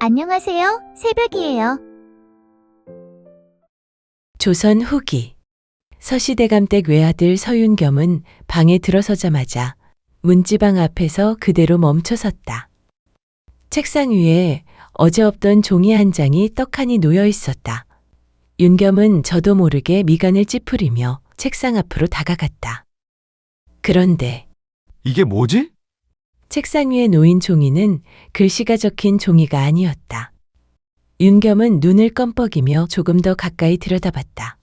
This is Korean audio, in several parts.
안녕하세요. 새벽이에요. 조선 후기 서시대감댁 외아들 서윤겸은 방에 들어서자마자 문지방 앞에서 그대로 멈춰섰다. 책상 위에 어제 없던 종이 한 장이 떡하니 놓여 있었다. 윤겸은 저도 모르게 미간을 찌푸리며 책상 앞으로 다가갔다. 그런데 이게 뭐지? 책상 위에 놓인 종이는 글씨가 적힌 종이가 아니었다. 윤겸은 눈을 껌뻑이며 조금 더 가까이 들여다봤다.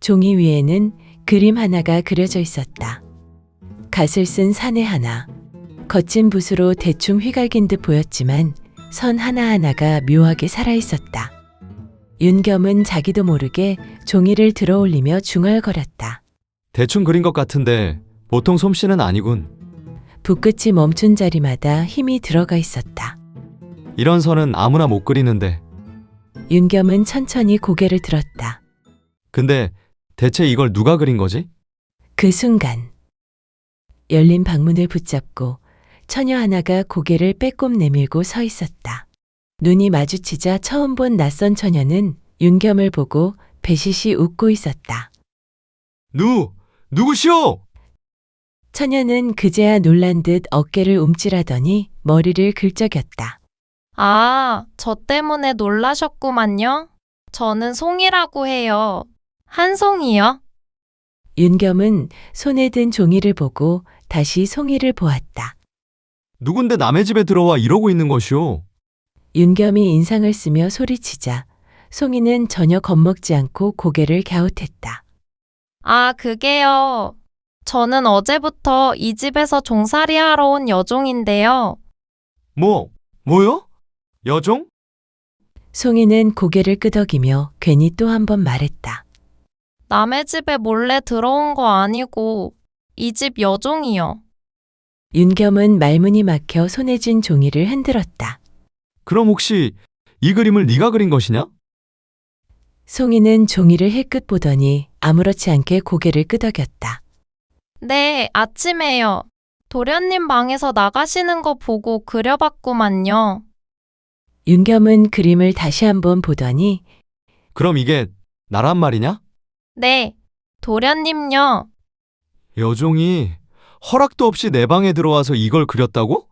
종이 위에는 그림 하나가 그려져 있었다. 갓을 쓴 사내 하나, 거친 붓으로 대충 휘갈긴 듯 보였지만 선 하나하나가 묘하게 살아있었다. 윤겸은 자기도 모르게 종이를 들어올리며 중얼거렸다. 대충 그린 것 같은데 보통 솜씨는 아니군. 붓끝이 멈춘 자리마다 힘이 들어가 있었다. 이런 선은 아무나 못 그리는데. 윤겸은 천천히 고개를 들었다. 근데 대체 이걸 누가 그린 거지? 그 순간 열린 방문을 붙잡고 처녀 하나가 고개를 빼꼼 내밀고 서 있었다. 눈이 마주치자 처음 본 낯선 처녀는 윤겸을 보고 배시시 웃고 있었다. 누구시오? 처녀는 그제야 놀란 듯 어깨를 움찔하더니 머리를 긁적였다. 아, 저 때문에 놀라셨구만요. 저는 송이라고 해요. 한 송이요? 윤겸은 손에 든 종이를 보고 다시 송이를 보았다. 누군데 남의 집에 들어와 이러고 있는 것이오? 윤겸이 인상을 쓰며 소리치자 송이는 전혀 겁먹지 않고 고개를 갸웃했다. 아, 그게요. 저는 어제부터 이 집에서 종살이 하러 온 여종인데요. 뭐요? 여종? 송이는 고개를 끄덕이며 괜히 또 한 번 말했다. 남의 집에 몰래 들어온 거 아니고 이 집 여종이요. 윤겸은 말문이 막혀 손에 쥔 종이를 흔들었다. 그럼 혹시 이 그림을 네가 그린 것이냐? 송이는 종이를 힐끗 보더니 아무렇지 않게 고개를 끄덕였다. 네, 아침에요. 도련님 방에서 나가시는 거 보고 그려봤구만요. 윤겸은 그림을 다시 한번 보더니 그럼 이게 나란 말이냐? 네, 도련님요. 여종이 허락도 없이 내 방에 들어와서 이걸 그렸다고?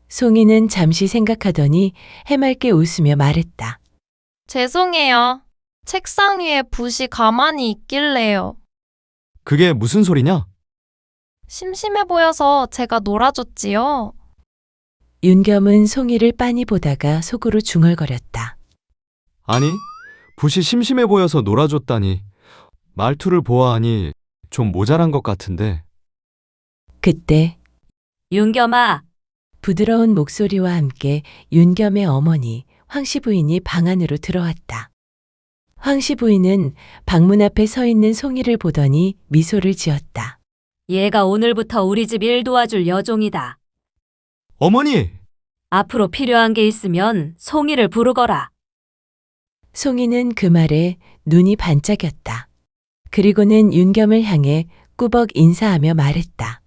송이는 잠시 생각하더니 해맑게 웃으며 말했다. 죄송해요. 책상 위에 붓이 가만히 있길래요. 그게 무슨 소리냐? 심심해 보여서 제가 놀아줬지요. 윤겸은 송이를 빤히 보다가 속으로 중얼거렸다. 아니, 붓이 심심해 보여서 놀아줬다니. 말투를 보아하니 좀 모자란 것 같은데. 그때 윤겸아, 부드러운 목소리와 함께 윤겸의 어머니 황씨 부인이 방 안으로 들어왔다. 황씨 부인은 방문 앞에 서 있는 송이를 보더니 미소를 지었다. 얘가 오늘부터 우리 집 일 도와줄 여종이다. 어머니! 앞으로 필요한 게 있으면 송이를 부르거라. 송이는 그 말에 눈이 반짝였다. 그리고는 윤겸을 향해 꾸벅 인사하며 말했다.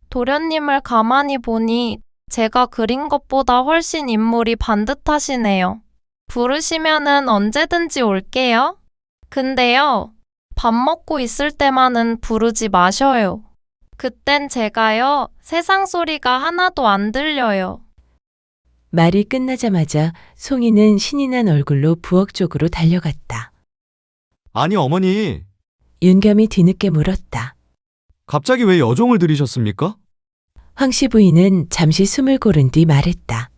도련님을 가만히 보니 제가 그린 것보다 훨씬 인물이 반듯하시네요. 부르시면은 언제든지 올게요. 근데요, 밥 먹고 있을 때만은 부르지 마셔요. 그땐 제가요, 세상 소리가 하나도 안 들려요. 말이 끝나자마자 송이는 신이 난 얼굴로 부엌 쪽으로 달려갔다. 아니, 어머니. 윤겸이 뒤늦게 물었다. 갑자기 왜 여종을 들이셨습니까? 황씨 부인은 잠시 숨을 고른 뒤 말했다.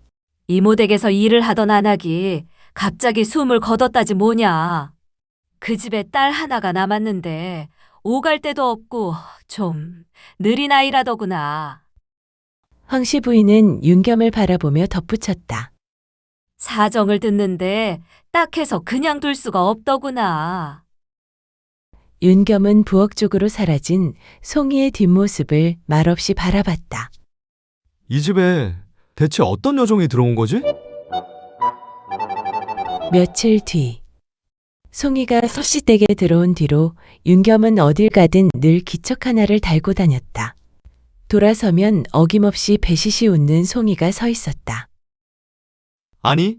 이모댁에서 일을 하던 안악이 갑자기 숨을 거뒀다지 뭐냐. 그 집에 딸 하나가 남았는데 오갈 데도 없고 좀 느린 아이라더구나. 황씨 부인은 윤겸을 바라보며 덧붙였다. 사정을 듣는데 딱해서 그냥 둘 수가 없더구나. 윤겸은 부엌 쪽으로 사라진 송이의 뒷모습을 말없이 바라봤다. 이 집에 대체 어떤 여종이 들어온 거지? 며칠 뒤 송이가 서씨댁에 들어온 뒤로 윤겸은 어딜 가든 늘 기척 하나를 달고 다녔다. 돌아서면 어김없이 배시시 웃는 송이가 서 있었다. 아니,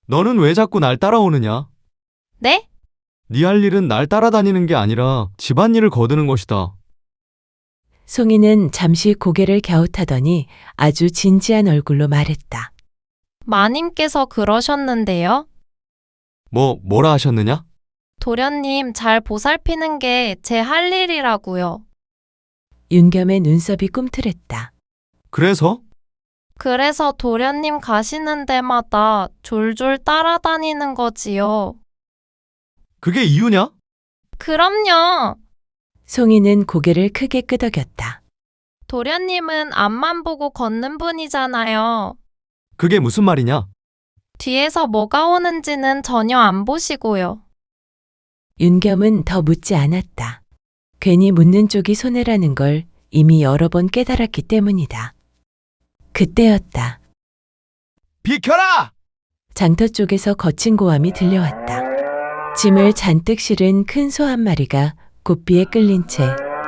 너는 왜 자꾸 날 따라오느냐? 네? 네 할 일은 날 따라다니는 게 아니라 집안일을 거두는 것이다. 송이는 잠시 고개를 갸웃하더니 아주 진지한 얼굴로 말했다. 마님께서 그러셨는데요. 뭐라 하셨느냐? 도련님 잘 보살피는 게 제 할 일이라고요. 윤겸의 눈썹이 꿈틀했다. 그래서? 그래서 도련님 가시는 데마다 졸졸 따라다니는 거지요. 그게 이유냐? 그럼요. 송이는 고개를 크게 끄덕였다. 도련님은 앞만 보고 걷는 분이잖아요. 그게 무슨 말이냐? 뒤에서 뭐가 오는지는 전혀 안 보시고요. 윤겸은 더 묻지 않았다. 괜히 묻는 쪽이 손해라는 걸 이미 여러 번 깨달았기 때문이다. 그때였다. 비켜라! 장터 쪽에서 거친 고함이 들려왔다. 짐을 잔뜩 실은 큰 소 한 마리가 고삐에 끌린 채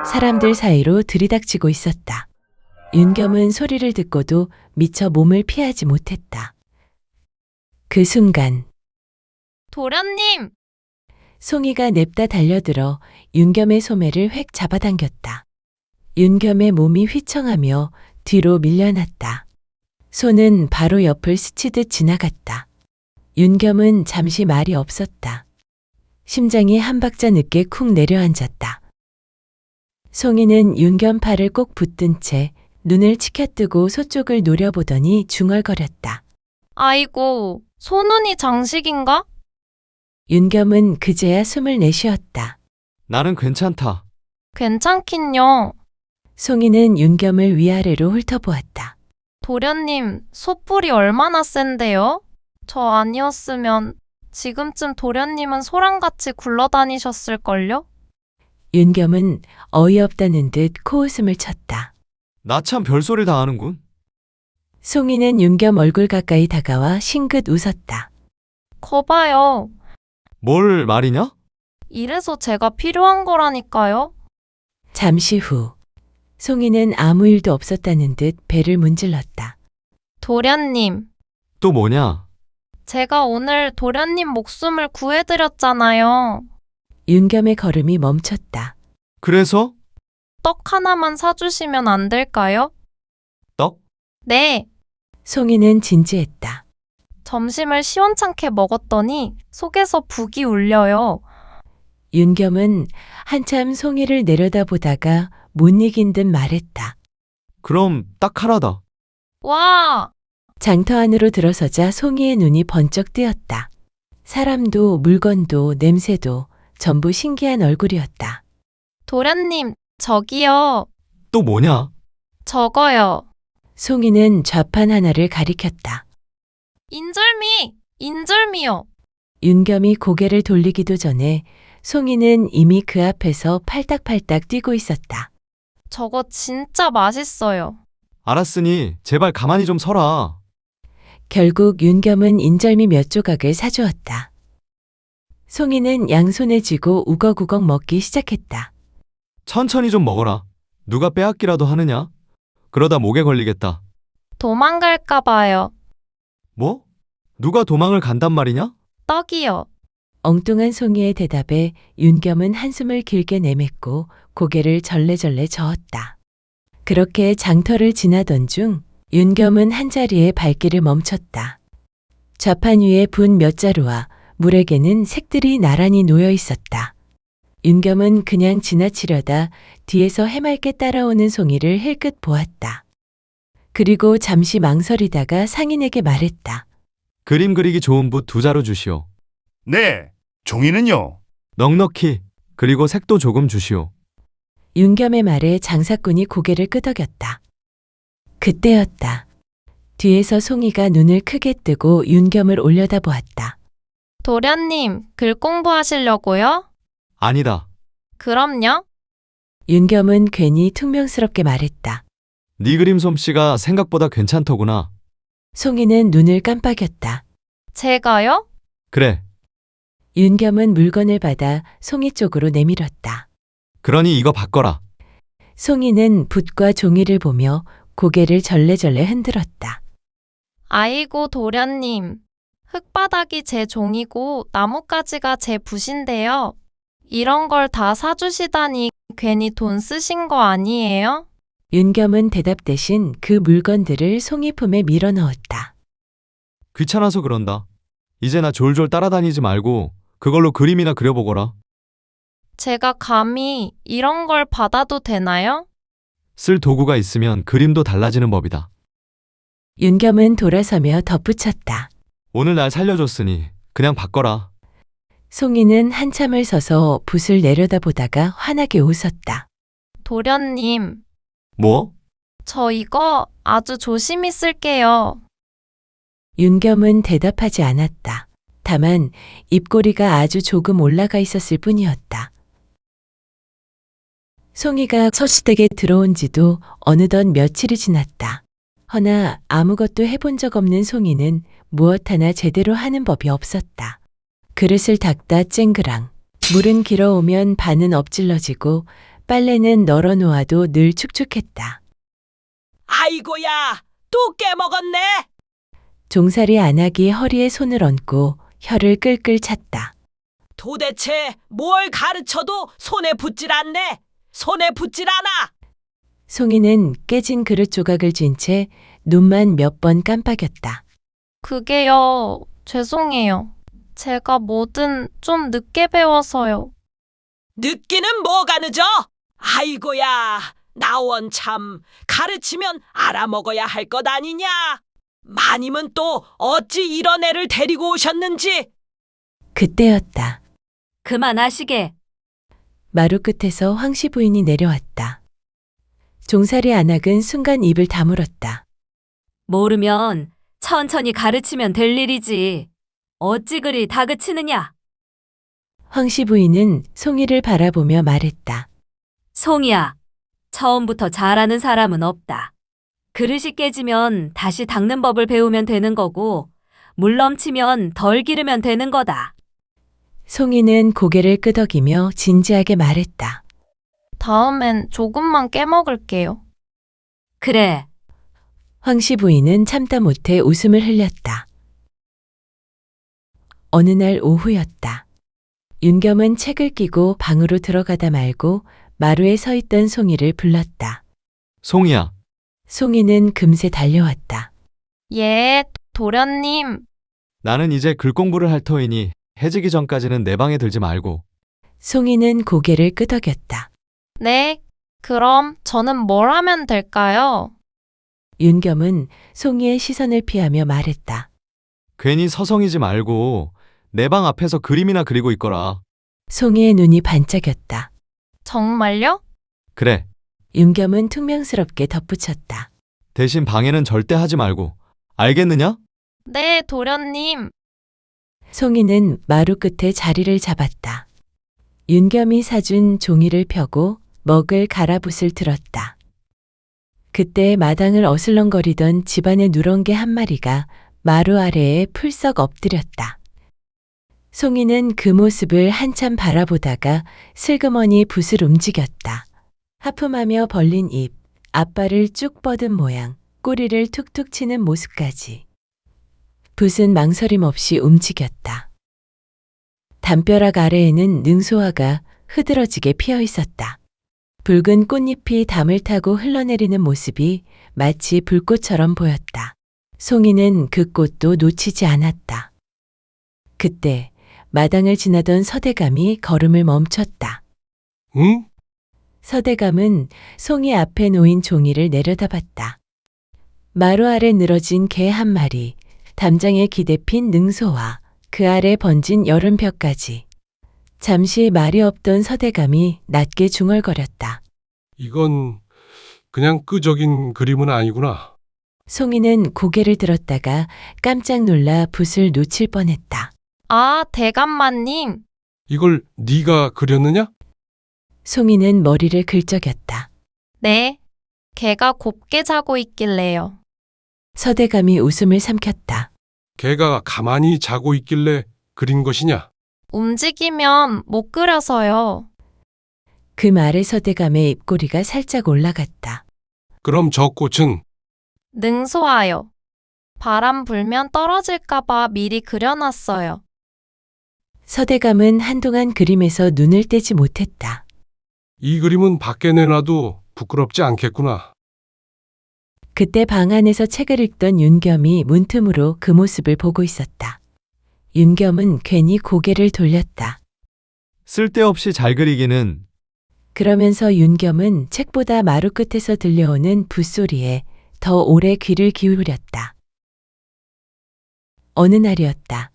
사람들 사이로 들이닥치고 있었다. 윤겸은 소리를 듣고도 미처 몸을 피하지 못했다. 그 순간 도련님! 송이가 냅다 달려들어 윤겸의 소매를 획 잡아당겼다. 윤겸의 몸이 휘청하며 뒤로 밀려났다. 소는 바로 옆을 스치듯 지나갔다. 윤겸은 잠시 말이 없었다. 심장이 한 박자 늦게 쿵 내려앉았다. 송이는 윤겸 팔을 꼭 붙든 채 눈을 치켜뜨고 소 쪽을 노려보더니 중얼거렸다. 아이고, 소눈이 장식인가? 윤겸은 그제야 숨을 내쉬었다. 나는 괜찮다. 괜찮긴요. 송이는 윤겸을 위아래로 훑어보았다. 도련님, 소뿔이 얼마나 센데요? 저 아니었으면 지금쯤 도련님은 소랑같이 굴러다니셨을걸요? 윤겸은 어이없다는 듯 코웃음을 쳤다. 나 참 별소리를 다 하는군. 송이는 윤겸 얼굴 가까이 다가와 싱긋 웃었다. 거봐요. 뭘 말이냐? 이래서 제가 필요한 거라니까요. 잠시 후 송이는 아무 일도 없었다는 듯 배를 문질렀다. 도련님, 또 뭐냐? 제가 오늘 도련님 목숨을 구해드렸잖아요. 윤겸의 걸음이 멈췄다. 그래서? 떡 하나만 사주시면 안 될까요? 떡? 네. 송이는 진지했다. 점심을 시원찮게 먹었더니 속에서 북이 울려요. 윤겸은 한참 송이를 내려다보다가 못 이긴 듯 말했다. 그럼 딱 하나다. 와! 장터 안으로 들어서자 송이의 눈이 번쩍 뜨였다. 사람도 물건도 냄새도 전부 신기한 얼굴이었다. 도련님, 저기요. 또 뭐냐? 저거요. 송이는 좌판 하나를 가리켰다. 인절미! 인절미요. 윤겸이 고개를 돌리기도 전에 송이는 이미 그 앞에서 팔딱팔딱 뛰고 있었다. 저거 진짜 맛있어요. 알았으니 제발 가만히 좀 서라. 결국 윤겸은 인절미 몇 조각을 사주었다. 송이는 양손에 쥐고 우걱우걱 먹기 시작했다. 천천히 좀 먹어라. 누가 빼앗기라도 하느냐? 그러다 목에 걸리겠다. 도망갈까 봐요. 뭐? 누가 도망을 간단 말이냐? 떡이요. 엉뚱한 송이의 대답에 윤겸은 한숨을 길게 내뱉고 고개를 절레절레 저었다. 그렇게 장터를 지나던 중 윤겸은 한자리에 발길을 멈췄다. 좌판 위에 분 몇 자루와 물에게는 색들이 나란히 놓여 있었다. 윤겸은 그냥 지나치려다 뒤에서 해맑게 따라오는 송이를 힐끗 보았다. 그리고 잠시 망설이다가 상인에게 말했다. 그림 그리기 좋은 붓 2자루 주시오. 네, 종이는요? 넉넉히. 그리고 색도 조금 주시오. 윤겸의 말에 장사꾼이 고개를 끄덕였다. 그때였다. 뒤에서 송이가 눈을 크게 뜨고 윤겸을 올려다보았다. 도련님, 글 공부하시려고요? 아니다. 그럼요. 윤겸은 괜히 퉁명스럽게 말했다. 네 그림 솜씨가 생각보다 괜찮더구나. 송이는 눈을 깜빡였다. 제가요? 그래. 윤겸은 물건을 받아 송이 쪽으로 내밀었다. 그러니 이거 바꿔라. 송이는 붓과 종이를 보며 고개를 절레절레 흔들었다. 아이고, 도련님. 흙바닥이 제 종이고 나뭇가지가 제 붓인데요. 이런 걸 다 사주시다니 괜히 돈 쓰신 거 아니에요? 윤겸은 대답 대신 그 물건들을 송이 품에 밀어 넣었다. 귀찮아서 그런다. 이제 나 졸졸 따라다니지 말고 그걸로 그림이나 그려보거라. 제가 감히 이런 걸 받아도 되나요? 쓸 도구가 있으면 그림도 달라지는 법이다. 윤겸은 돌아서며 덧붙였다. 오늘 날 살려줬으니 그냥 바꿔라. 송이는 한참을 서서 붓을 내려다보다가 환하게 웃었다. 도련님, 뭐? 저 이거 아주 조심히 쓸게요. 윤겸은 대답하지 않았다. 다만 입꼬리가 아주 조금 올라가 있었을 뿐이었다. 송이가 서시댁에 들어온 지도 어느덧 며칠이 지났다. 허나 아무것도 해본 적 없는 송이는 무엇 하나 제대로 하는 법이 없었다. 그릇을 닦다 쨍그랑. 물은 길어오면 반은 엎질러지고 빨래는 널어 놓아도 늘 축축했다. 아이고야, 또 깨먹었네. 종살이 안 하기 허리에 손을 얹고 혀를 끌끌 찼다. 도대체 뭘 가르쳐도 손에 붙질 않네. 손에 붙질 않아. 송이는 깨진 그릇 조각을 쥔 채 눈만 몇 번 깜빡였다. 그게요, 죄송해요. 제가 뭐든 좀 늦게 배워서요. 늦기는 뭐가 늦어? 아이고야, 나원 참 가르치면 알아먹어야 할 것 아니냐. 마님은 또 어찌 이런 애를 데리고 오셨는지. 그때였다. 그만하시게. 마루 끝에서 황씨 부인이 내려왔다. 종살이 안악은 순간 입을 다물었다. 모르면 천천히 가르치면 될 일이지. 어찌 그리 다그치느냐? 황씨 부인은 송이를 바라보며 말했다. 송이야, 처음부터 잘하는 사람은 없다. 그릇이 깨지면 다시 닦는 법을 배우면 되는 거고, 물 넘치면 덜 기르면 되는 거다. 송이는 고개를 끄덕이며 진지하게 말했다. 다음엔 조금만 깨먹을게요. 그래, 황씨 부인은 참다 못해 웃음을 흘렸다. 어느 날 오후였다. 윤겸은 책을 끼고 방으로 들어가다 말고 마루에 서 있던 송이를 불렀다. 송이야. 송이는 금세 달려왔다. 예, 도련님. 나는 이제 글 공부를 할 터이니 해지기 전까지는 내 방에 들지 말고. 송이는 고개를 끄덕였다. 네, 그럼 저는 뭘 하면 될까요? 윤겸은 송이의 시선을 피하며 말했다. 괜히 서성이지 말고 내 방 앞에서 그림이나 그리고 있거라. 송이의 눈이 반짝였다. 정말요? 그래. 윤겸은 퉁명스럽게 덧붙였다. 대신 방해는 절대 하지 말고. 알겠느냐? 네, 도련님. 송이는 마루 끝에 자리를 잡았다. 윤겸이 사준 종이를 펴고 먹을 가라붓을 들었다. 그때 마당을 어슬렁거리던 집안의 누렁개 한 마리가 마루 아래에 풀썩 엎드렸다. 송이는 그 모습을 한참 바라보다가 슬그머니 붓을 움직였다. 하품하며 벌린 입, 앞발을 쭉 뻗은 모양, 꼬리를 툭툭 치는 모습까지. 붓은 망설임 없이 움직였다. 담벼락 아래에는 능소화가 흐드러지게 피어 있었다. 붉은 꽃잎이 담을 타고 흘러내리는 모습이 마치 불꽃처럼 보였다. 송이는 그 꽃도 놓치지 않았다. 그때 마당을 지나던 서대감이 걸음을 멈췄다. 응? 서대감은 송이 앞에 놓인 종이를 내려다봤다. 마루 아래 늘어진 개 한 마리, 담장에 기대핀 능소와 그 아래 번진 여름벼까지. 잠시 말이 없던 서대감이 낮게 중얼거렸다. 이건 그냥 끄적인 그림은 아니구나. 송이는 고개를 들었다가 깜짝 놀라 붓을 놓칠 뻔했다. 아, 대감마님. 이걸 네가 그렸느냐? 송이는 머리를 긁적였다. 네, 개가 곱게 자고 있길래요. 서대감이 웃음을 삼켰다. 걔가 가만히 자고 있길래 그린 것이냐? 움직이면 못 그려서요. 그 말에 서대감의 입꼬리가 살짝 올라갔다. 그럼 저 꽃은 능소하요. 바람 불면 떨어질까봐 미리 그려놨어요. 서대감은 한동안 그림에서 눈을 떼지 못했다. 이 그림은 밖에 내놔도 부끄럽지 않겠구나. 그때 방 안에서 책을 읽던 윤겸이 문틈으로 그 모습을 보고 있었다. 윤겸은 괜히 고개를 돌렸다. 쓸데없이 잘 그리기는. 그러면서 윤겸은 책보다 마루 끝에서 들려오는 붓소리에 더 오래 귀를 기울였다. 어느 날이었다.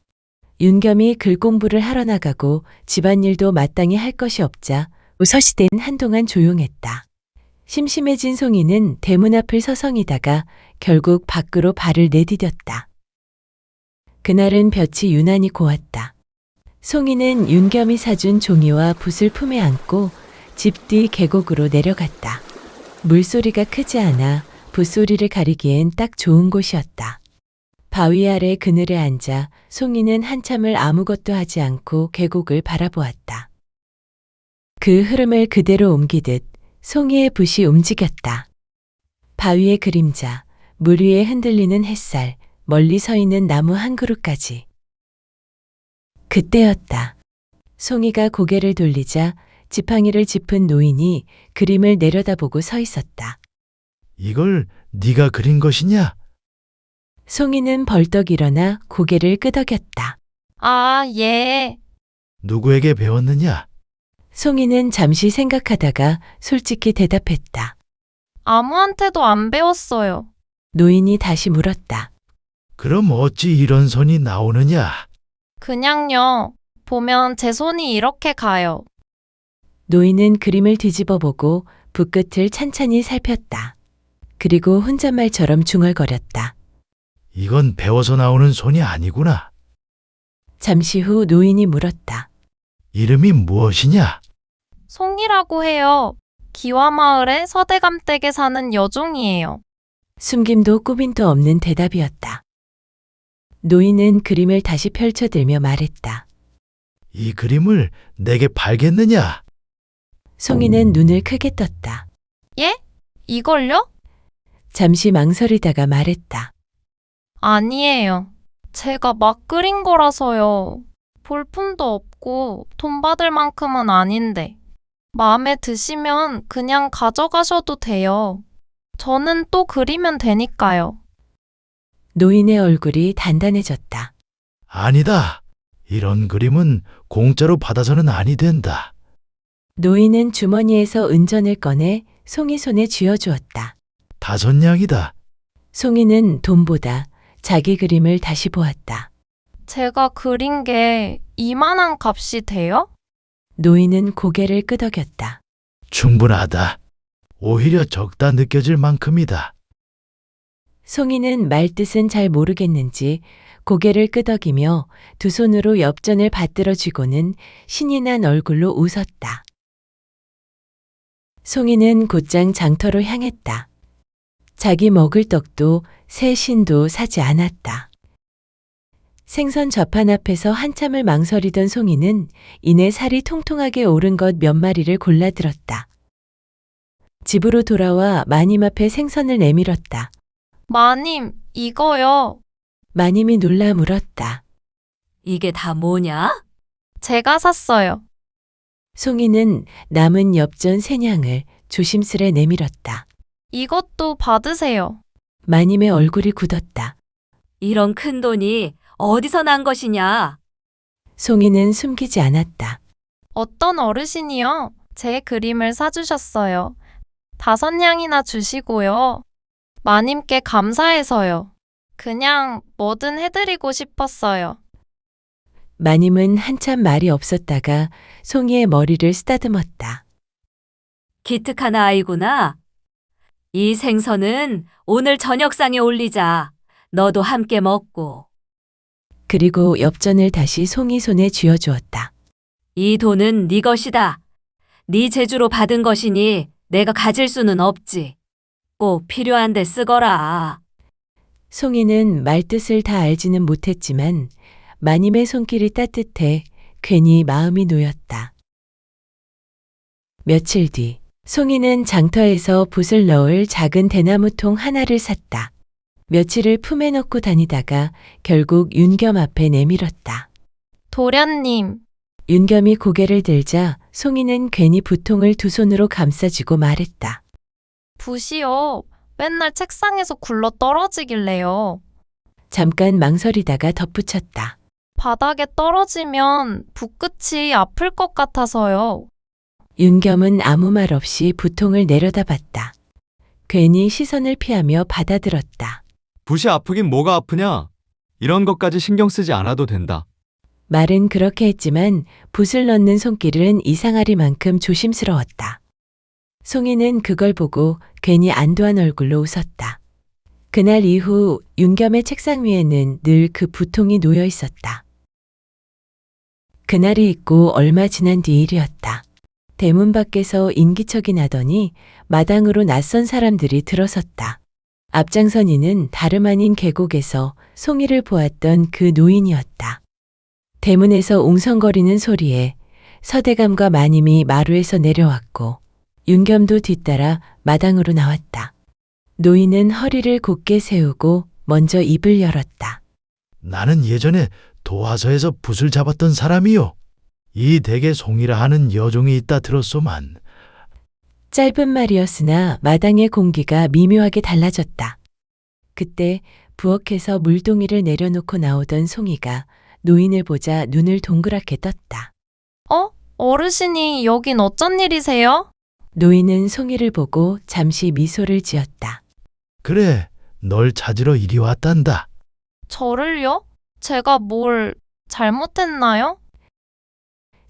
윤겸이 글 공부를 하러 나가고 집안일도 마땅히 할 것이 없자 우서시대는 한동안 조용했다. 심심해진 송이는 대문 앞을 서성이다가 결국 밖으로 발을 내디뎠다. 그날은 볕이 유난히 고왔다. 송이는 윤겸이 사준 종이와 붓을 품에 안고 집 뒤 계곡으로 내려갔다. 물소리가 크지 않아 붓소리를 가리기엔 딱 좋은 곳이었다. 바위 아래 그늘에 앉아 송이는 한참을 아무것도 하지 않고 계곡을 바라보았다. 그 흐름을 그대로 옮기듯 송이의 붓이 움직였다. 바위의 그림자, 물 위에 흔들리는 햇살, 멀리 서 있는 나무 한 그루까지. 그때였다. 송이가 고개를 돌리자 지팡이를 짚은 노인이 그림을 내려다보고 서 있었다. 이걸 네가 그린 것이냐? 송이는 벌떡 일어나 고개를 끄덕였다. 아, 예. 누구에게 배웠느냐? 송이는 잠시 생각하다가 솔직히 대답했다. 아무한테도 안 배웠어요. 노인이 다시 물었다. 그럼 어찌 이런 손이 나오느냐? 그냥요. 보면 제 손이 이렇게 가요. 노인은 그림을 뒤집어 보고 붓끝을 찬찬히 살폈다. 그리고 혼잣말처럼 중얼거렸다. 이건 배워서 나오는 손이 아니구나. 잠시 후 노인이 물었다. 이름이 무엇이냐? 송이라고 해요. 기와마을의 서대감 댁에 사는 여종이에요. 숨김도 꾸민도 없는 대답이었다. 노인은 그림을 다시 펼쳐들며 말했다. 이 그림을 내게 팔겠느냐? 송이는 눈을 크게 떴다. 예? 이걸요? 잠시 망설이다가 말했다. 아니에요. 제가 막 그린 거라서요. 볼품도 없고 돈 받을 만큼은 아닌데. 마음에 드시면 그냥 가져가셔도 돼요. 저는 또 그리면 되니까요. 노인의 얼굴이 단단해졌다. 아니다. 이런 그림은 공짜로 받아서는 아니 된다. 노인은 주머니에서 은전을 꺼내 송이 손에 쥐어주었다. 5냥이다. 송이는 돈보다 자기 그림을 다시 보았다. 제가 그린 게 이만한 값이 돼요? 노인은 고개를 끄덕였다. 충분하다. 오히려 적다 느껴질 만큼이다. 송이는 말뜻은 잘 모르겠는지 고개를 끄덕이며 두 손으로 엽전을 받들어 쥐고는 신이 난 얼굴로 웃었다. 송이는 곧장 장터로 향했다. 자기 먹을 떡도 새 신도 사지 않았다. 생선 좌판 앞에서 한참을 망설이던 송이는 이내 살이 통통하게 오른 것 몇 마리를 골라들었다. 집으로 돌아와 마님 앞에 생선을 내밀었다. 마님, 이거요. 마님이 놀라 물었다. 이게 다 뭐냐? 제가 샀어요. 송이는 남은 엽전 3냥을 조심스레 내밀었다. 이것도 받으세요. 마님의 얼굴이 굳었다. 이런 큰 돈이 어디서 난 것이냐? 송이는 숨기지 않았다. 어떤 어르신이요? 제 그림을 사주셨어요. 5냥이나 주시고요. 마님께 감사해서요. 그냥 뭐든 해드리고 싶었어요. 마님은 한참 말이 없었다가 송이의 머리를 쓰다듬었다. 기특한 아이구나. 이 생선은 오늘 저녁상에 올리자. 너도 함께 먹고. 그리고 엽전을 다시 송이 손에 쥐어주었다. 이 돈은 네 것이다. 네 제주로 받은 것이니 내가 가질 수는 없지. 꼭 필요한 데 쓰거라. 송이는 말뜻을 다 알지는 못했지만 마님의 손길이 따뜻해 괜히 마음이 놓였다. 며칠 뒤 송이는 장터에서 붓을 넣을 작은 대나무통 하나를 샀다. 며칠을 품에 넣고 다니다가 결국 윤겸 앞에 내밀었다. 도련님, 윤겸이 고개를 들자 송이는 괜히 부통을 두 손으로 감싸쥐고 말했다. 붓이요. 맨날 책상에서 굴러 떨어지길래요. 잠깐 망설이다가 덧붙였다. 바닥에 떨어지면 붓끝이 아플 것 같아서요. 윤겸은 아무 말 없이 부통을 내려다봤다. 괜히 시선을 피하며 받아들었다. 붓이 아프긴 뭐가 아프냐? 이런 것까지 신경 쓰지 않아도 된다. 말은 그렇게 했지만 붓을 넣는 손길은 이상하리만큼 조심스러웠다. 송이는 그걸 보고 괜히 안도한 얼굴로 웃었다. 그날 이후 윤겸의 책상 위에는 늘 그 부통이 놓여 있었다. 그날이 있고 얼마 지난 뒤 일이었다. 대문 밖에서 인기척이 나더니 마당으로 낯선 사람들이 들어섰다. 앞장선 이는 다름 아닌 계곡에서 송이를 보았던 그 노인이었다. 대문에서 웅성거리는 소리에 서대감과 마님이 마루에서 내려왔고 윤겸도 뒤따라 마당으로 나왔다. 노인은 허리를 곧게 세우고 먼저 입을 열었다. 나는 예전에 도화서에서 붓을 잡았던 사람이요. 이 댁에 송이라 하는 여종이 있다 들었소만. 짧은 말이었으나 마당의 공기가 미묘하게 달라졌다. 그때 부엌에서 물동이를 내려놓고 나오던 송이가 노인을 보자 눈을 동그랗게 떴다. 어르신이 여긴 어쩐 일이세요? 노인은 송이를 보고 잠시 미소를 지었다. 그래, 널 찾으러 이리 왔단다. 저를요? 제가 뭘 잘못했나요?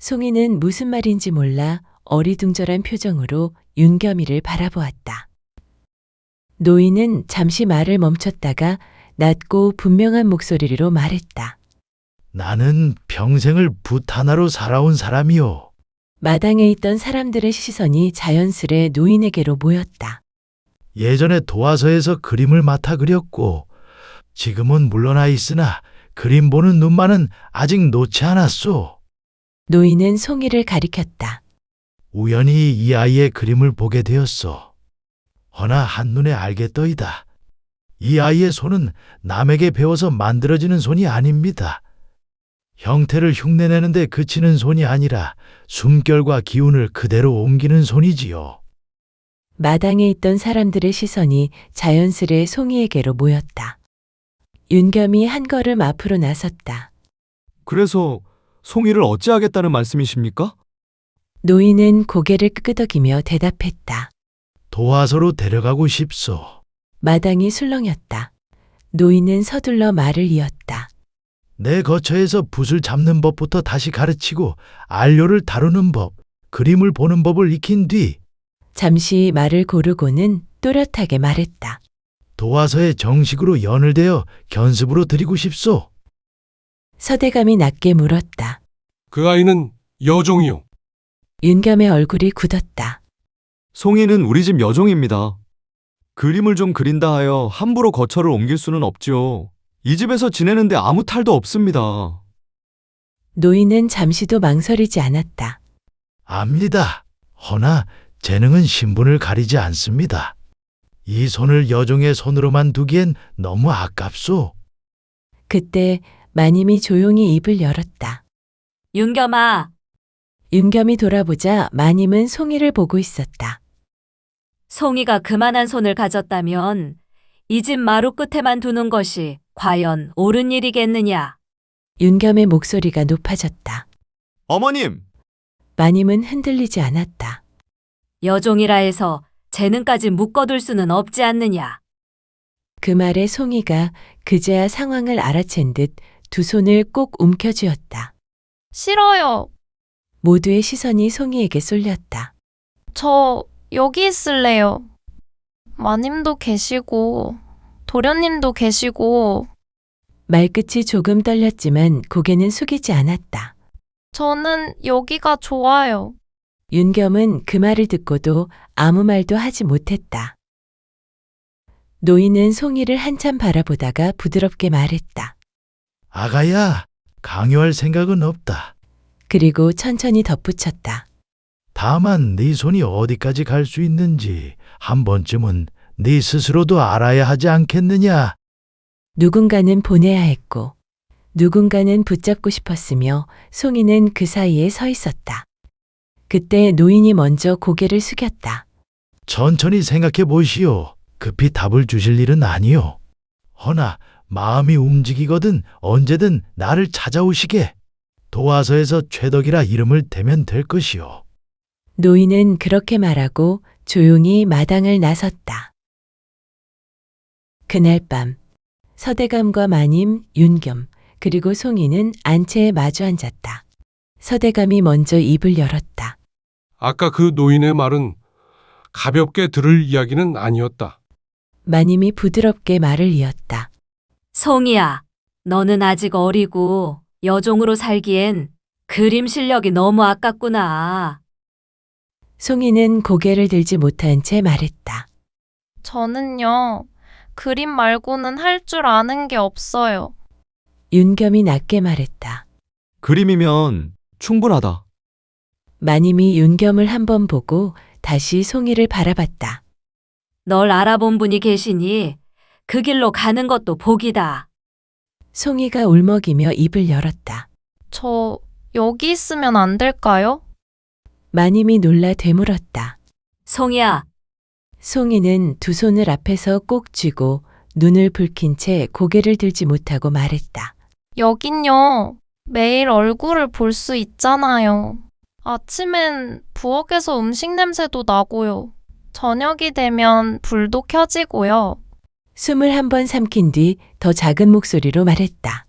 송이는 무슨 말인지 몰라 어리둥절한 표정으로 윤겸이를 바라보았다. 노인은 잠시 말을 멈췄다가 낮고 분명한 목소리로 말했다. 나는 평생을 붓 하나로 살아온 사람이요. 마당에 있던 사람들의 시선이 자연스레 노인에게로 모였다. 예전에 도화서에서 그림을 맡아 그렸고 지금은 물러나 있으나 그림 보는 눈만은 아직 놓지 않았소. 노인은 송이를 가리켰다. 우연히 이 아이의 그림을 보게 되었소. 허나 한눈에 알겠더이다. 이 아이의 손은 남에게 배워서 만들어지는 손이 아닙니다. 형태를 흉내내는데 그치는 손이 아니라 숨결과 기운을 그대로 옮기는 손이지요. 마당에 있던 사람들의 시선이 자연스레 송이에게로 모였다. 윤겸이 한 걸음 앞으로 나섰다. 그래서 송이를 어찌하겠다는 말씀이십니까? 노인은 고개를 끄덕이며 대답했다. 도화서로 데려가고 싶소. 마당이 술렁였다. 노인은 서둘러 말을 이었다. 내 거처에서 붓을 잡는 법부터 다시 가르치고 안료를 다루는 법, 그림을 보는 법을 익힌 뒤 잠시 말을 고르고는 또렷하게 말했다. 도화서에 정식으로 연을대어 견습으로 드리고 싶소. 서대감이 낮게 물었다. 그 아이는 여종이요. 윤겸의 얼굴이 굳었다. 송이는 우리 집 여종입니다. 그림을 좀 그린다 하여 함부로 거처를 옮길 수는 없지요. 이 집에서 지내는데 아무 탈도 없습니다. 노인은 잠시도 망설이지 않았다. 압니다. 허나 재능은 신분을 가리지 않습니다. 이 손을 여종의 손으로만 두기엔 너무 아깝소. 그때 마님이 조용히 입을 열었다. 윤겸아, 윤겸이 돌아보자 마님은 송이를 보고 있었다. 송이가 그만한 손을 가졌다면 이 집 마루 끝에만 두는 것이 과연 옳은 일이겠느냐? 윤겸의 목소리가 높아졌다. 어머님! 마님은 흔들리지 않았다. 여종이라 해서 재능까지 묶어둘 수는 없지 않느냐? 그 말에 송이가 그제야 상황을 알아챈 듯 두 손을 꼭 움켜쥐었다. 싫어요. 모두의 시선이 송이에게 쏠렸다. 저 여기 있을래요. 마님도 계시고 도련님도 계시고 말끝이 조금 떨렸지만 고개는 숙이지 않았다. 저는 여기가 좋아요. 윤겸은 그 말을 듣고도 아무 말도 하지 못했다. 노인은 송이를 한참 바라보다가 부드럽게 말했다. 아가야, 강요할 생각은 없다. 그리고 천천히 덧붙였다. 다만 네 손이 어디까지 갈 수 있는지 한 번쯤은 네 스스로도 알아야 하지 않겠느냐? 누군가는 보내야 했고, 누군가는 붙잡고 싶었으며 송이는 그 사이에 서 있었다. 그때 노인이 먼저 고개를 숙였다. 천천히 생각해 보시오. 급히 답을 주실 일은 아니오. 허나 마음이 움직이거든 언제든 나를 찾아오시게. 도화서에서 최덕이라 이름을 대면 될 것이오. 노인은 그렇게 말하고 조용히 마당을 나섰다. 그날 밤 서대감과 마님, 윤겸, 그리고 송이는 안채에 마주 앉았다. 서대감이 먼저 입을 열었다. 아까 그 노인의 말은 가볍게 들을 이야기는 아니었다. 마님이 부드럽게 말을 이었다. 송이야, 너는 아직 어리고 여종으로 살기엔 그림 실력이 너무 아깝구나. 송이는 고개를 들지 못한 채 말했다. 저는요, 그림 말고는 할 줄 아는 게 없어요. 윤겸이 낮게 말했다. 그림이면 충분하다. 마님이 윤겸을 한번 보고 다시 송이를 바라봤다. 널 알아본 분이 계시니 그 길로 가는 것도 복이다. 송이가 울먹이며 입을 열었다. 저 여기 있으면 안 될까요? 마님이 놀라 되물었다. 송이야, 송이는 두 손을 앞에서 꼭 쥐고 눈을 붉힌 채 고개를 들지 못하고 말했다. 여긴요, 매일 얼굴을 볼 수 있잖아요. 아침엔 부엌에서 음식 냄새도 나고요. 저녁이 되면 불도 켜지고요. 숨을 한 번 삼킨 뒤 더 작은 목소리로 말했다.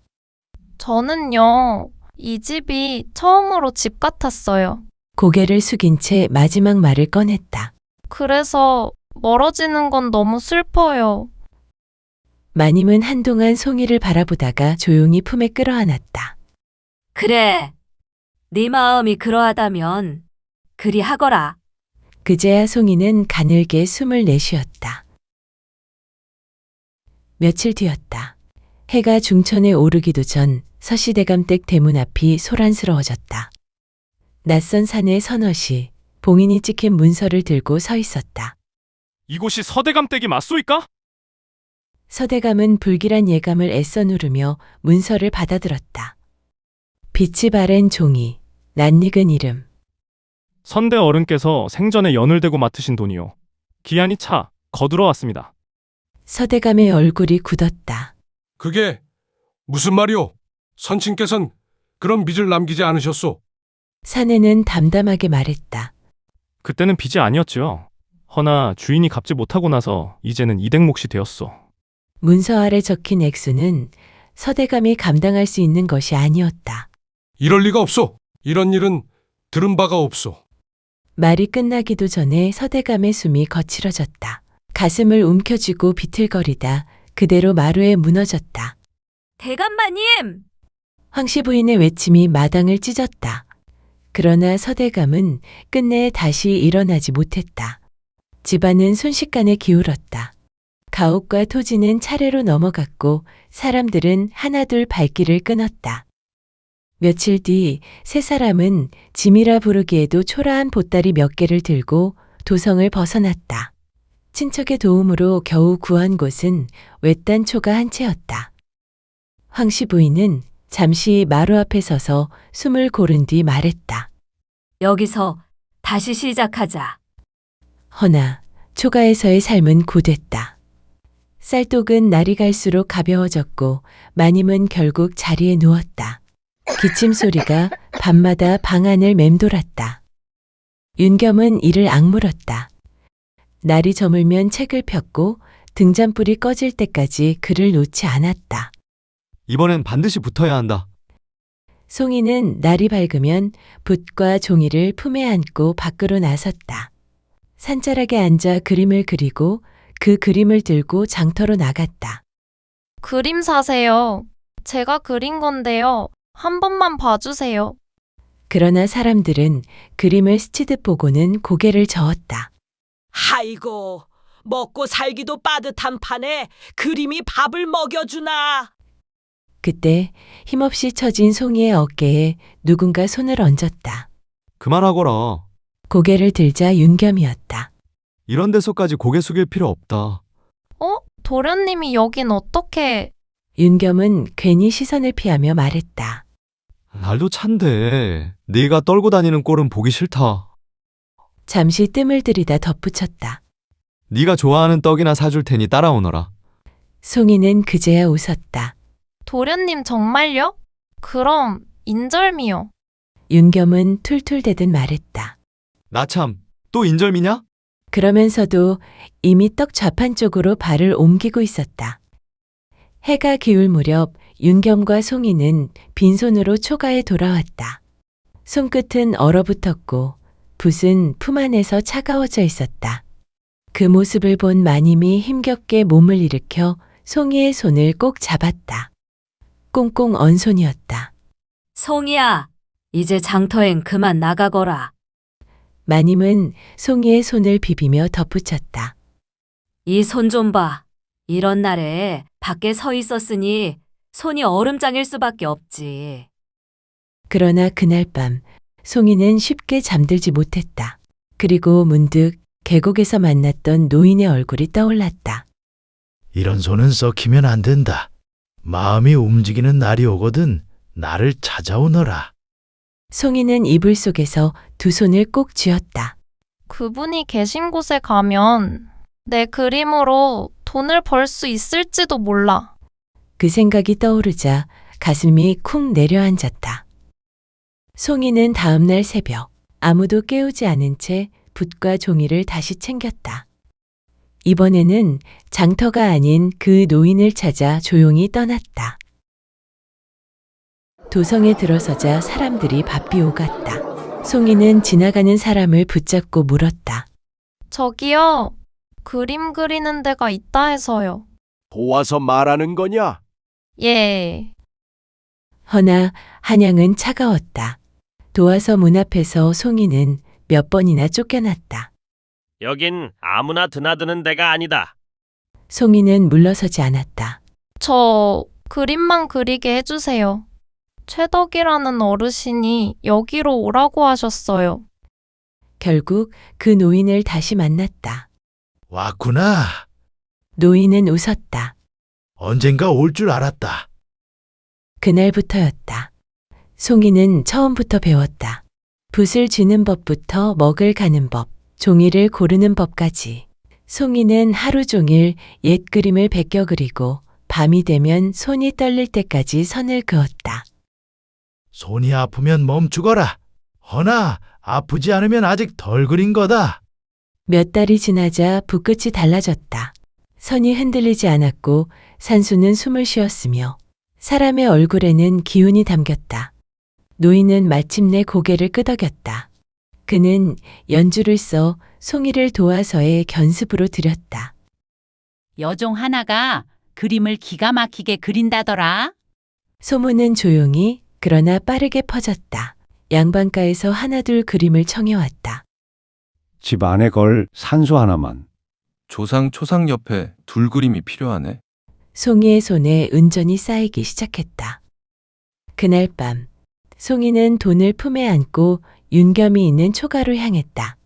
저는요, 이 집이 처음으로 집 같았어요. 고개를 숙인 채 마지막 말을 꺼냈다. 그래서 멀어지는 건 너무 슬퍼요. 마님은 한동안 송이를 바라보다가 조용히 품에 끌어안았다. 그래. 네 마음이 그러하다면 그리 하거라. 그제야 송이는 가늘게 숨을 내쉬었다. 며칠 뒤였다. 해가 중천에 오르기도 전 서시대감댁 대문 앞이 소란스러워졌다. 낯선 산의 서너시, 봉인이 찍힌 문서를 들고 서 있었다. 이곳이 서대감댁이 맞소이까? 서대감은 불길한 예감을 애써 누르며 문서를 받아들었다. 빛이 바랜 종이, 낯익은 이름. 선대 어른께서 생전에 연을 대고 맡으신 돈이요. 기한이 차 거두러 왔습니다. 서대감의 얼굴이 굳었다. 그게 무슨 말이오? 선친께선 그런 빚을 남기지 않으셨소. 사내는 담담하게 말했다. 그때는 빚이 아니었지요. 허나 주인이 갚지 못하고 나서 이제는 이댁 몫이 되었소. 문서 아래 적힌 액수는 서대감이 감당할 수 있는 것이 아니었다. 이럴 리가 없소. 이런 일은 들은 바가 없소. 말이 끝나기도 전에 서대감의 숨이 거칠어졌다. 가슴을 움켜쥐고 비틀거리다 그대로 마루에 무너졌다. 대감마님! 황씨 부인의 외침이 마당을 찢었다. 그러나 서대감은 끝내 다시 일어나지 못했다. 집안은 순식간에 기울었다. 가옥과 토지는 차례로 넘어갔고 사람들은 하나둘 발길을 끊었다. 며칠 뒤 세 사람은 짐이라 부르기에도 초라한 보따리 몇 개를 들고 도성을 벗어났다. 친척의 도움으로 겨우 구한 곳은 외딴 초가 한 채였다. 황씨 부인은 잠시 마루 앞에 서서 숨을 고른 뒤 말했다. 여기서 다시 시작하자. 허나 초가에서의 삶은 고됐다. 쌀독은 날이 갈수록 가벼워졌고 마님은 결국 자리에 누웠다. 기침 소리가 밤마다 방 안을 맴돌았다. 윤겸은 이를 악물었다. 날이 저물면 책을 폈고 등잔불이 꺼질 때까지 글을 놓지 않았다. 이번엔 반드시 붙어야 한다. 송이는 날이 밝으면 붓과 종이를 품에 안고 밖으로 나섰다. 산자락에 앉아 그림을 그리고 그 그림을 들고 장터로 나갔다. 그림 사세요. 제가 그린 건데요. 한 번만 봐주세요. 그러나 사람들은 그림을 스치듯 보고는 고개를 저었다. 아이고, 먹고 살기도 빠듯한 판에 그림이 밥을 먹여주나. 그때 힘없이 처진 송이의 어깨에 누군가 손을 얹었다. 그만하거라. 고개를 들자 윤겸이었다. 이런 데서까지 고개 숙일 필요 없다. 도련님이 여긴 어떻게... 윤겸은 괜히 시선을 피하며 말했다. 날도 찬데 네가 떨고 다니는 꼴은 보기 싫다. 잠시 뜸을 들이다 덧붙였다. 네가 좋아하는 떡이나 사줄 테니 따라오너라. 송이는 그제야 웃었다. 도련님 정말요? 그럼 인절미요. 윤겸은 툴툴대듯 말했다. 나 참, 또 인절미냐? 그러면서도 이미 떡 좌판 쪽으로 발을 옮기고 있었다. 해가 기울 무렵 윤겸과 송이는 빈손으로 초가에 돌아왔다. 손끝은 얼어붙었고 붓은 품 안에서 차가워져 있었다. 그 모습을 본 마님이 힘겹게 몸을 일으켜 송이의 손을 꼭 잡았다. 꽁꽁 언 손이었다. 송이야, 이제 장터엔 그만 나가거라. 마님은 송이의 손을 비비며 덧붙였다. 이 손 좀 봐. 이런 날에 밖에 서 있었으니 손이 얼음장일 수밖에 없지. 그러나 그날 밤 송이는 쉽게 잠들지 못했다. 그리고 문득 계곡에서 만났던 노인의 얼굴이 떠올랐다. 이런 손은 썩히면 안 된다. 마음이 움직이는 날이 오거든 나를 찾아오너라. 송이는 이불 속에서 두 손을 꼭 쥐었다. 그분이 계신 곳에 가면 내 그림으로 돈을 벌 수 있을지도 몰라. 그 생각이 떠오르자 가슴이 쿵 내려앉았다. 송이는 다음날 새벽 아무도 깨우지 않은 채 붓과 종이를 다시 챙겼다. 이번에는 장터가 아닌 그 노인을 찾아 조용히 떠났다. 도성에 들어서자 사람들이 바삐 오갔다. 송이는 지나가는 사람을 붙잡고 물었다. 저기요, 그림 그리는 데가 있다 해서요. 도와서 말하는 거냐? 예. 허나 한양은 차가웠다. 도와서 문 앞에서 송이는 몇 번이나 쫓겨났다. 여긴 아무나 드나드는 데가 아니다. 송이는 물러서지 않았다. 저 그림만 그리게 해주세요. 최덕이라는 어르신이 여기로 오라고 하셨어요. 결국 그 노인을 다시 만났다. 왔구나. 노인은 웃었다. 언젠가 올 줄 알았다. 그날부터였다. 송이는 처음부터 배웠다. 붓을 쥐는 법부터 먹을 가는 법, 종이를 고르는 법까지. 송이는 하루 종일 옛 그림을 베껴 그리고 밤이 되면 손이 떨릴 때까지 선을 그었다. 손이 아프면 멈추거라. 허나 아프지 않으면 아직 덜 그린 거다. 몇 달이 지나자 붓끝이 달라졌다. 선이 흔들리지 않았고 산수는 숨을 쉬었으며 사람의 얼굴에는 기운이 담겼다. 노인은 마침내 고개를 끄덕였다. 그는 연주를 써 송이를 도와서의 견습으로 들였다. 여종 하나가 그림을 기가 막히게 그린다더라. 소문은 조용히 그러나 빠르게 퍼졌다. 양반가에서 하나둘 그림을 청해왔다. 집 안에 걸 산수 하나만. 조상 초상 옆에 둘 그림이 필요하네. 송이의 손에 은전이 쌓이기 시작했다. 그날 밤 송이는 돈을 품에 안고 윤겸이 있는 초가로 향했다.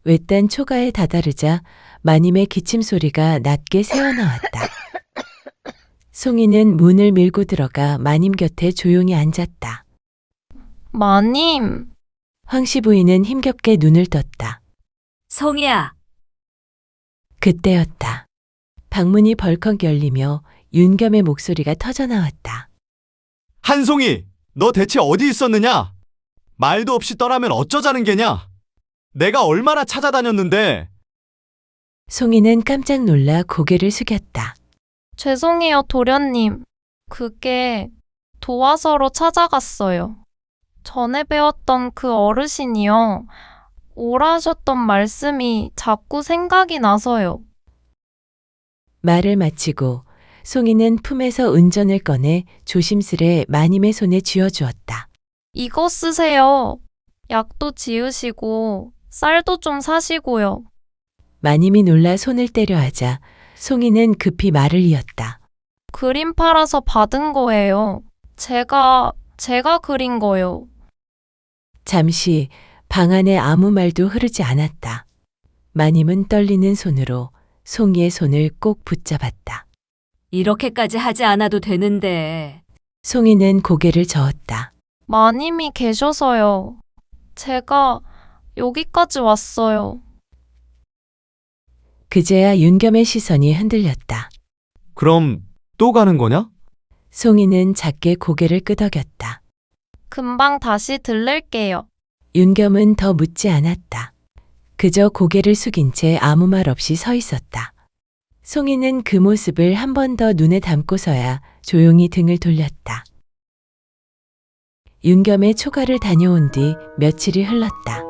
외딴 초가에 다다르자 마님의 기침 소리가 낮게 새어나왔다. 송이는 문을 밀고 들어가 마님 곁에 조용히 앉았다. 마님. 황씨 부인은 힘겹게 눈을 떴다. 송이야. 그때였다. 방문이 벌컥 열리며 윤겸의 목소리가 터져나왔다. 한송이, 너 대체 어디 있었느냐? 말도 없이 떠나면 어쩌자는 게냐? 내가 얼마나 찾아다녔는데. 송이는 깜짝 놀라 고개를 숙였다. 죄송해요, 도련님. 그게 도화서로 찾아갔어요. 전에 배웠던 그 어르신이요. 오라 하셨던 말씀이 자꾸 생각이 나서요. 말을 마치고 송이는 품에서 은전을 꺼내 조심스레 마님의 손에 쥐어주었다. 이거 쓰세요. 약도 지으시고 쌀도 좀 사시고요. 마님이 놀라 손을 때려 하자 송이는 급히 말을 이었다. 그림 팔아서 받은 거예요. 제가 그린 거요. 잠시 방 안에 아무 말도 흐르지 않았다. 마님은 떨리는 손으로 송이의 손을 꼭 붙잡았다. 이렇게까지 하지 않아도 되는데. 송이는 고개를 저었다. 마님이 계셔서요. 제가 여기까지 왔어요. 그제야 윤겸의 시선이 흔들렸다. 그럼 또 가는 거냐? 송이는 작게 고개를 끄덕였다. 금방 다시 들를게요. 윤겸은 더 묻지 않았다. 그저 고개를 숙인 채 아무 말 없이 서 있었다. 송이는 그 모습을 한 번 더 눈에 담고서야 조용히 등을 돌렸다. 윤겸의 초가를 다녀온 뒤 며칠이 흘렀다.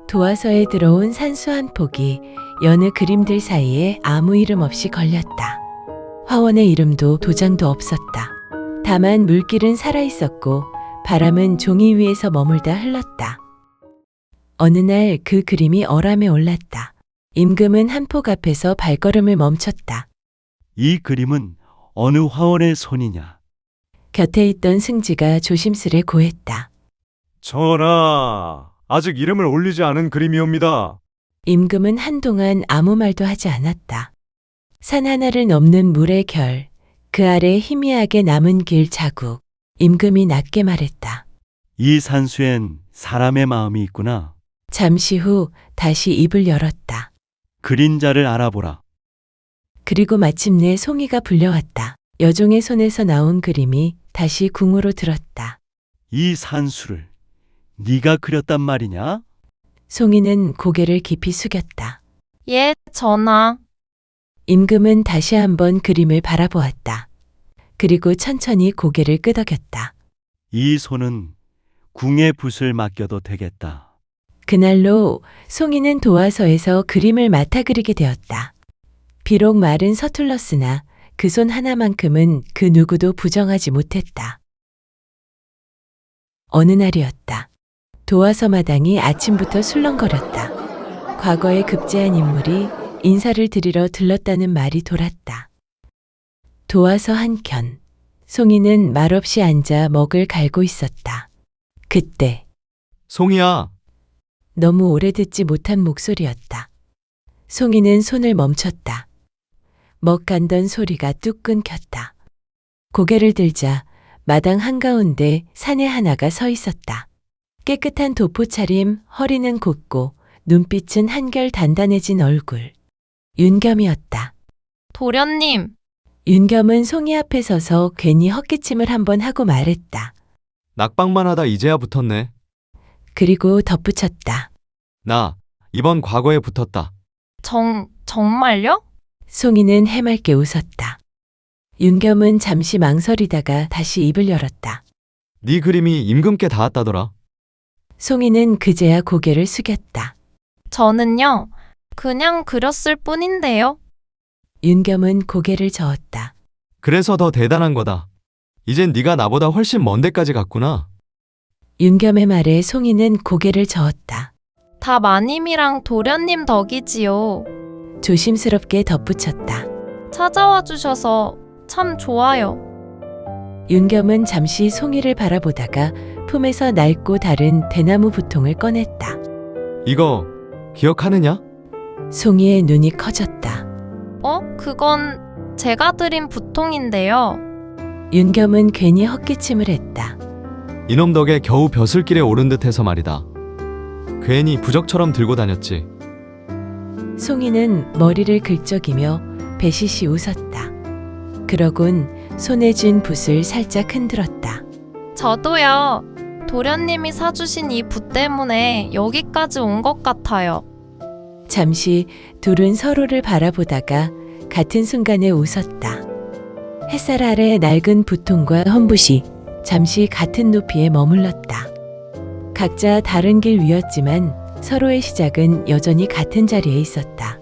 도화서에 들어온 산수 한 폭이 여느 그림들 사이에 아무 이름 없이 걸렸다. 화원의 이름도 도장도 없었다. 다만 물길은 살아있었고 바람은 종이 위에서 머물다 흘렀다. 어느 날 그 그림이 어람에 올랐다. 임금은 한 폭 앞에서 발걸음을 멈췄다. 이 그림은 어느 화원의 손이냐? 곁에 있던 승지가 조심스레 고했다. 전하, 아직 이름을 올리지 않은 그림이옵니다. 임금은 한동안 아무 말도 하지 않았다. 산 하나를 넘는 물의 결, 그 아래 희미하게 남은 길 자국. 임금이 낮게 말했다. 이 산수엔 사람의 마음이 있구나. 잠시 후 다시 입을 열었다. 그림자를 알아보라. 그리고 마침내 송이가 불려왔다. 여종의 손에서 나온 그림이 다시 궁으로 들었다. 이 산수를 네가 그렸단 말이냐? 송이는 고개를 깊이 숙였다. 예, 전하. 임금은 다시 한번 그림을 바라보았다. 그리고 천천히 고개를 끄덕였다. 이 손은 궁의 붓을 맡겨도 되겠다. 그날로 송이는 도화서에서 그림을 맡아 그리게 되었다. 비록 말은 서툴렀으나 그 손 하나만큼은 그 누구도 부정하지 못했다. 어느 날이었다. 도화서 마당이 아침부터 술렁거렸다. 과거에 급제한 인물이 인사를 드리러 들렀다는 말이 돌았다. 도화서 한켠, 송이는 말없이 앉아 먹을 갈고 있었다. 그때 송이야, 너무 오래 듣지 못한 목소리였다. 송이는 손을 멈췄다. 먹 간던 소리가 뚝 끊겼다. 고개를 들자 마당 한가운데 사내 하나가 서 있었다. 깨끗한 도포 차림, 허리는 곧고 눈빛은 한결 단단해진 얼굴. 윤겸이었다. 도련님, 윤겸은 송이 앞에 서서 괜히 헛기침을 한번 하고 말했다. 낙방만 하다 이제야 붙었네. 그리고 덧붙였다. 나 이번 과거에 붙었다. 정말요? 송이는 해맑게 웃었다. 윤겸은 잠시 망설이다가 다시 입을 열었다. 네 그림이 임금께 닿았다더라. 송이는 그제야 고개를 숙였다. 저는요, 그냥 그렸을 뿐인데요. 윤겸은 고개를 저었다. 그래서 더 대단한 거다. 이젠 네가 나보다 훨씬 먼 데까지 갔구나. 윤겸의 말에 송이는 고개를 저었다. 다 마님이랑 도련님 덕이지요. 조심스럽게 덧붙였다. 찾아와 주셔서 참 좋아요. 윤겸은 잠시 송이를 바라보다가 품에서 낡고 다른 대나무 부통을 꺼냈다. 이거 기억하느냐? 송이의 눈이 커졌다. 그건 제가 드린 부통인데요. 윤겸은 괜히 헛기침을 했다. 이놈 덕에 겨우 벼슬길에 오른 듯해서 말이다. 괜히 부적처럼 들고 다녔지. 송이는 머리를 긁적이며 배시시 웃었다. 그러곤 손에 쥔 붓을 살짝 흔들었다. 저도요. 도련님이 사주신 이 붓 때문에 여기까지 온 것 같아요. 잠시 둘은 서로를 바라보다가 같은 순간에 웃었다. 햇살 아래 낡은 붓통과 헌붓이 잠시 같은 높이에 머물렀다. 각자 다른 길 위였지만 서로의 시작은 여전히 같은 자리에 있었다.